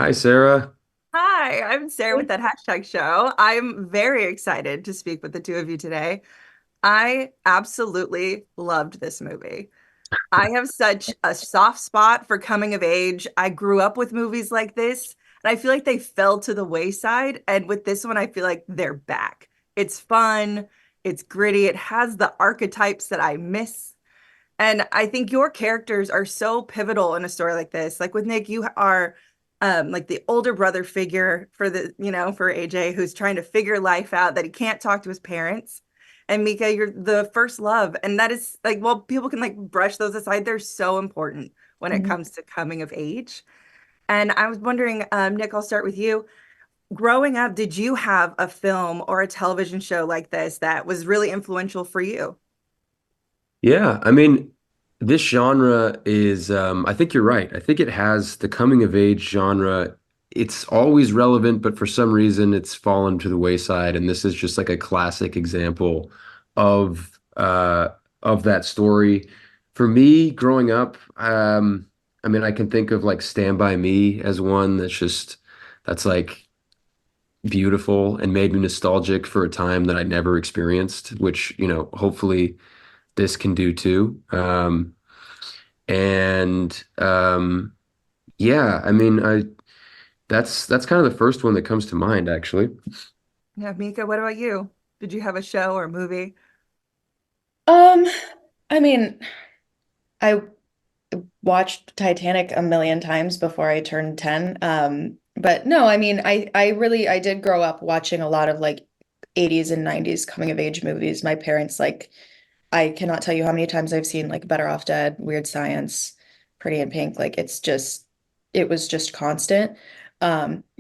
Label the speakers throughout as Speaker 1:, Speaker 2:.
Speaker 1: Hi, Sarah.
Speaker 2: Hi, I'm Sarah with that hashtag show. I'm very excited to speak with the two of you today. I absolutely loved this movie. I have such a soft spot for coming of age. I grew up with movies like this, and I feel like they fell to the wayside. And with this one, I feel like they're back. It's fun, it's gritty, it has the archetypes that I miss. And I think your characters are so pivotal in a story like this. Like with Nick, you are like the older brother figure for for AJ who's trying to figure life out that he can't talk to his parents. And Mika, you're the first love. And that is like, well, people can like brush those aside. They're so important when it
Speaker 3: Mhm.
Speaker 2: comes to coming of age. And I was wondering, Nick, I'll start with you. Growing up, did you have a film or a television show like this that was really influential for you?
Speaker 1: Yeah, I mean, this genre is, I think you're right. I think it has the coming of age genre. It's always relevant, but for some reason it's fallen to the wayside. And this is just like a classic example of of that story. For me, growing up, I mean, I can think of like Stand By Me as one that's like beautiful and made me nostalgic for a time that I never experienced, which, hopefully this can do too. And yeah, I mean, I that's kind of the first one that comes to mind, actually.
Speaker 2: Yeah, Mika, what about you? Did you have a show or movie?
Speaker 3: Um, I mean, I watched Titanic a million times before I turned 10. But no, I mean, I did grow up watching a lot of like 80s and 90s coming of age movies. My parents like I cannot tell you how many times I've seen like Better Off Dead, Weird Science, Pretty in Pink. Like it was just constant.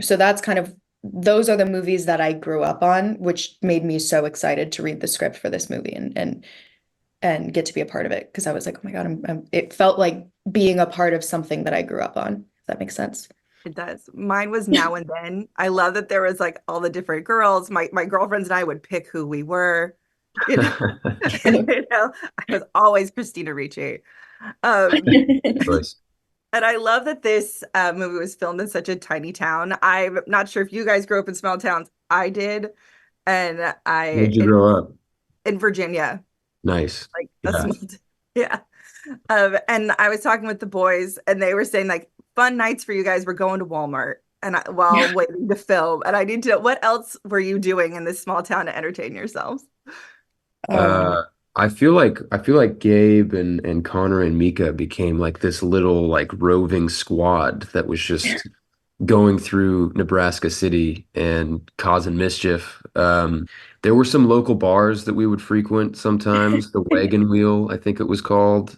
Speaker 3: So that's kind of those are the movies that I grew up on, which made me so excited to read the script for this movie and get to be a part of it because I was like, oh my God, it felt like being a part of something that I grew up on, if that makes sense.
Speaker 2: It does. Mine was Now and Then. I love that there was like all the different girls. My girlfriends and I would pick who we were. You know, you know, I was always Christina Ricci. Um,
Speaker 1: Choice.
Speaker 2: and I love that this movie was filmed in such a tiny town. I'm not sure if you guys grew up in small towns. I did, and
Speaker 1: Where'd you grow up?
Speaker 2: in Virginia,
Speaker 1: Nice.
Speaker 2: like a
Speaker 1: Yeah.
Speaker 2: yeah. And I was talking with the boys, and they were saying like fun nights for you guys were going to Walmart and while waiting to film. And I need to know what else were you doing in this small town to entertain yourselves?
Speaker 3: Um,
Speaker 1: Uh, I feel like Gabe and Connor and Mika became like this little like roving squad that was just going through Nebraska City and causing mischief. There were some local bars that we would frequent sometimes, the Wagon Wheel, I think it was called,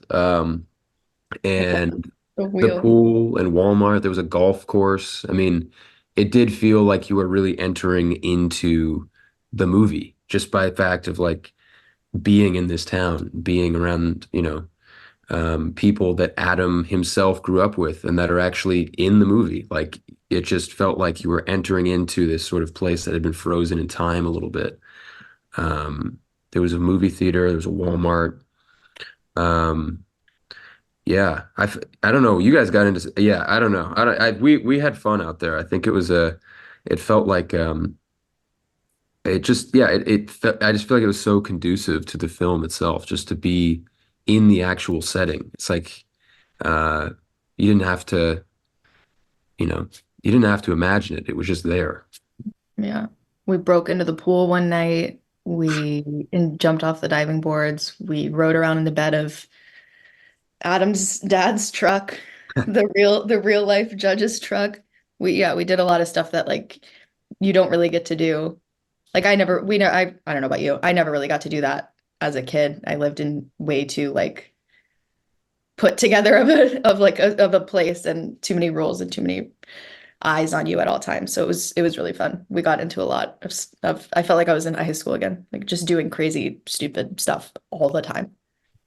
Speaker 1: and
Speaker 3: the
Speaker 1: the
Speaker 3: wheel.
Speaker 1: pool and Walmart. There was a golf course. I mean, it did feel like you were really entering into the movie just by the fact of like being in this town, being around, people that Adam himself grew up with and that are actually in the movie. Like it just felt like you were entering into this sort of place that had been frozen in time a little bit. Um, there was a movie theater, there was a Walmart. Um, yeah, I don't know. You guys got into, yeah, I don't know. We had fun out there. I think it felt like, it just, yeah, I just feel like it was so conducive to the film itself, just to be in the actual setting. It's like, uh, you didn't have to, you know, you didn't have to imagine it. It was just there.
Speaker 3: Yeah. We broke into the pool one night. Jumped off the diving boards. We rode around in the bed of Adam's dad's truck, the real life judge's truck. We did a lot of stuff that like you don't really get to do. Like I never we know I don't know about you. I never really got to do that as a kid. I lived in way too like put together of a place and too many rules and too many eyes on you at all times. So it was really fun. We got into a lot of I felt like I was in high school again, like just doing crazy, stupid stuff all the time.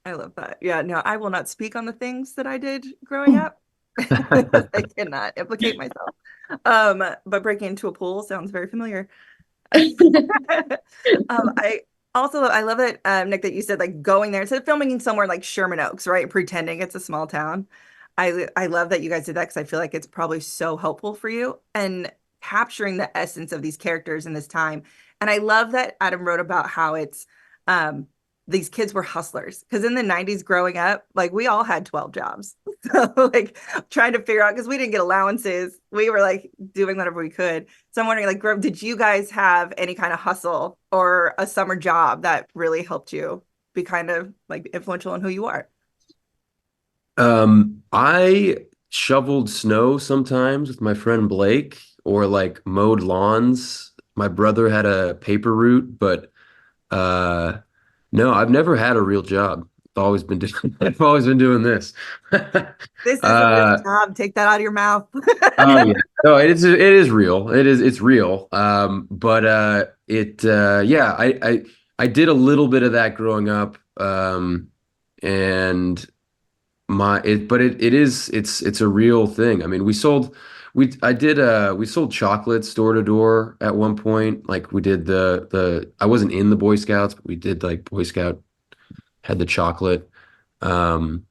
Speaker 2: I love that. Yeah, no, I will not speak on the things that I did growing up because I cannot implicate myself. But breaking into a pool sounds very familiar. I also I love it, Nick, that you said like going there instead of filming somewhere like Sherman Oaks, right? Pretending it's a small town. I love that you guys did that because I feel like it's probably so helpful for you and capturing the essence of these characters in this time. And I love that Adam wrote about how it's um these kids were hustlers because in the 90s growing up, like we all had 12 jobs. So like trying to figure out because we didn't get allowances. We were like doing whatever we could. So I'm wondering, like, did you guys have any kind of hustle or a summer job that really helped you be kind of like influential in who you are?
Speaker 1: I shoveled snow sometimes with my friend Blake, or like mowed lawns. My brother had a paper route, but uh, no, I've never had a real job. I've always been doing, I've always been doing this.
Speaker 2: This is a real
Speaker 1: Uh,
Speaker 2: job. Take that out of your mouth.
Speaker 1: oh yeah. No, it is real. It's real. But yeah, I did a little bit of that growing up. And but it's a real thing. I mean, we sold chocolates door to door at one point. Like we did the I wasn't in the Boy Scouts, but we did like Boy Scout had the chocolate. Um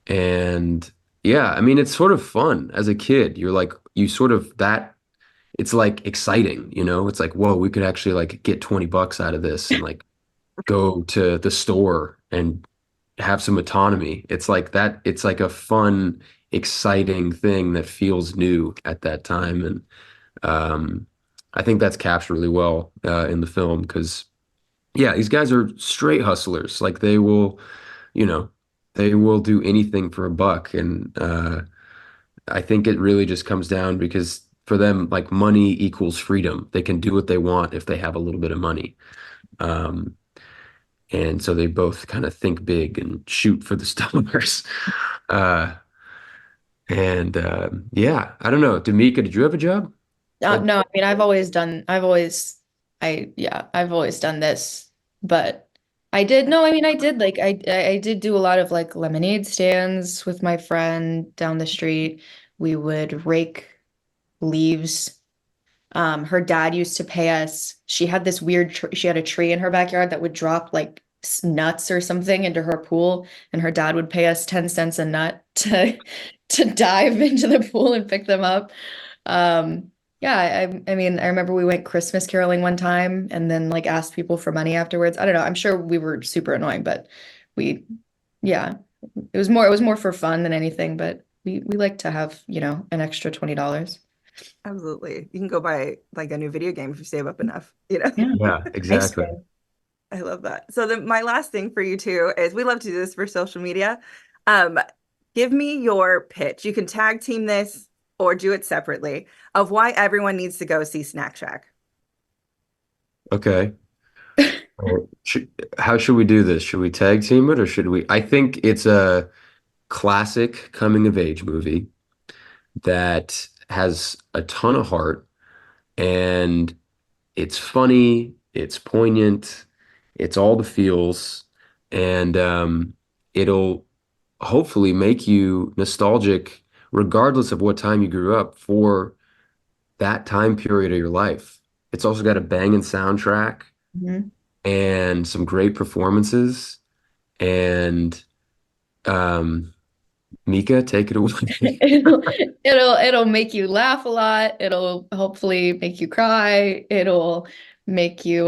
Speaker 1: and yeah, I mean it's sort of fun as a kid. You're like you sort of that it's like exciting, you know? It's like, whoa, we could actually like get 20 bucks out of this and like go to the store and have some autonomy. It's like that, it's like a fun, exciting thing that feels new at that time. And um, I think that's captured really well in the film because, yeah, these guys are straight hustlers. Like they will, you know, they will do anything for a buck. And I think it really just comes down because for them, like money equals freedom. They can do what they want if they have a little bit of money. Um, and so they both kind of think big and shoot for the stars. Uh, and yeah, I don't know. Mika, did you have a job?
Speaker 3: No, I mean, I've always done this, but no, I mean, I did do a lot of like lemonade stands with my friend down the street. We would rake leaves. Her dad used to pay us. She had this weird, tr she had a tree in her backyard that would drop like nuts or something into her pool, and her dad would pay us 10 cents a nut to dive into the pool and pick them up. Yeah, I mean, I remember we went Christmas caroling one time and then like asked people for money afterwards. I don't know. I'm sure we were super annoying, but we, yeah, it was more for fun than anything, but we like to have, an extra $20.
Speaker 2: Absolutely. You can go buy like a new video game if you save up enough, you know?
Speaker 3: Yeah.
Speaker 1: Yeah,
Speaker 3: Ice
Speaker 1: exactly.
Speaker 3: cream.
Speaker 2: I love that. So then my last thing for you too is we love to do this for social media. Um, Give me your pitch. You can tag team this or do it separately of why everyone needs to go see Snack Shack.
Speaker 1: Okay. How should we do this? Should we tag team it or should we? I think it's a classic coming of age movie that has a ton of heart and it's funny, it's poignant, it's all the feels, and it'll hopefully make you nostalgic regardless of what time you grew up for that time period of your life. It's also got a banging soundtrack
Speaker 3: Mhm.
Speaker 1: and some great performances. And um, Mika, take it away.
Speaker 3: It'll make you laugh a lot. It'll hopefully make you cry. It'll make you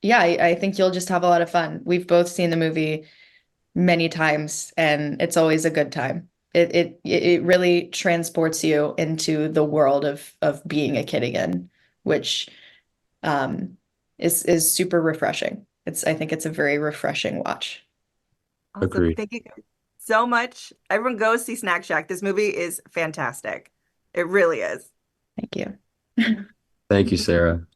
Speaker 3: yeah, I think you'll just have a lot of fun. We've both seen the movie many times and it's always a good time. It really transports you into the world of being a kid again, which um is super refreshing. I think it's a very refreshing watch.
Speaker 2: Awesome.
Speaker 1: Agreed.
Speaker 2: Thank you so much. Everyone go see Snack Shack. This movie is fantastic. It really is.
Speaker 3: Thank you.
Speaker 1: Thank you, Sarah.